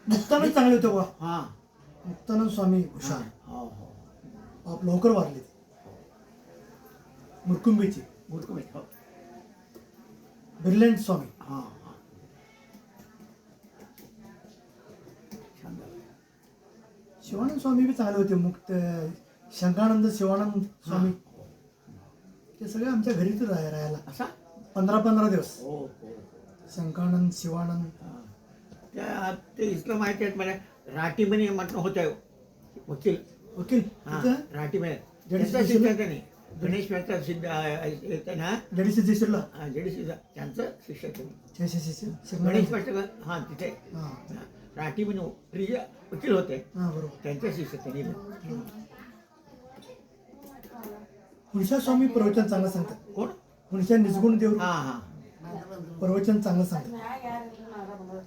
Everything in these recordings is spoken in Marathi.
मुक्तानंद चांगले होते बघा. हा मुक्तानंद स्वामी हुशार. हो हो आप लवकर वारले ते. मुरकुंबीचे मूर्ख हो ब्रिलियंट स्वामी. हा हा छान झालं. शिवानंद स्वामी बी चांगले होते. मुक्त शंकानंद शिवानंद स्वामी ते सगळे आमच्या घरीच राहायला असा 15 दिवस. हो हो शंकानंद शिवानंद. हा. त्या ते इथलं माहिती आहे मला राटीमणी म्हटलं होतं वकील. वकील हा तिथं राटीमणी जडीसी त्यांचा शिष्य- शिष्य त्यांनी गणेश मेहता सिद्ध येतं ना जडीसी दिसला जेडीसी त्यांचं शिष्य त्यांनी गणेश गणेश मेहता हा तिथे हां राटीमणी प्रिय वकील होते हां बरोबर. त्यांच्या शिष्य त्यांनी हुनशा स्वामी प्रवचन चांगलं सांगतात. कोण हुनशा निजगुण देव हा हा प्रवचन चांगलं सांगतात.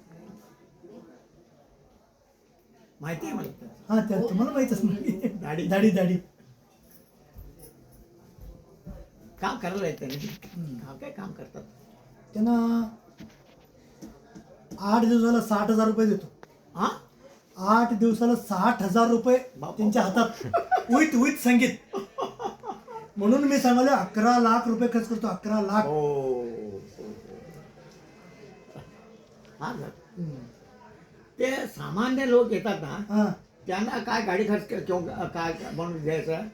माहिती आहे मला हां त्या तुम्हाला माहीतच नाही. दाढी. दाढी दाढी. काम करायला येत त्यांनी काय काम करतात त्यांना 8 दिवसाला 60,000 रुपये देतो. हा 8 दिवसाला 60,000 रुपये बाप. त्यांच्या हातात विथ संगीत. म्हणून मी सांगाले 11 लाख रुपये खर्च करतो. 11 लाख. हो हा ते सामान्य लोक येतात ना हां त्यांना काय गाडी खर्च किंवा काय म्हणून द्यायचं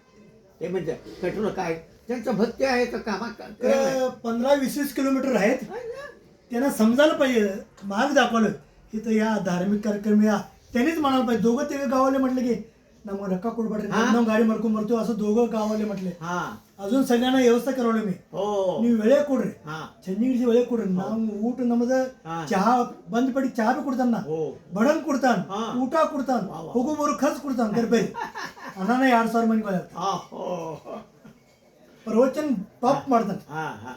ते म्हणजे पेट्रोल काय त्यांचं भक्ती आहे तर कामात 15-20 किलोमीटर आहेत. त्यांना समजायला पाहिजे. मार्ग दाखवलं की तर या धार्मिक कार्यक्रम या त्यांनीच म्हणायला पाहिजे. दोघं ते गावाले म्हटलं की ना मग रक्का कुडबडे गाडी मरकून मरतो असं दोघं गावाले म्हटले. हा अजून सगळ्यांना व्यवस्था करवलं मी. हो ನೀವು ವೇಳೆ ಕೊಡ್ರಿ हा ಚೆನ್ನಿಗಿಡಿಸಿ ವೇಳೆ ಕೊಡ್ರಿ ನಾವು ಊಟ ನಮ್ಮದ ಹಾ. ಚಹಾ ಬಂದ್ ಪಡಿ ಚಹಾ ಬಿ ಕೊಡ್ತಾನ हो ಬಡನ್ ಕೊಡ್ತಾನ ಹಾ. ಊಟ ಕೊಡ್ತಾನ ವಾ, ವಾ. ಹೋಗೋ ಬರೋ ಖರ್ಚು ಕೊಡ್ತಾನ ಗರ್ಭೆ ಅಣ್ಣನ 2,000 ಮಂದಿ हा हो ಪ್ರವಚನ ಟಾಪ್ ಮಾಡ್ತಾನೆ. हा हा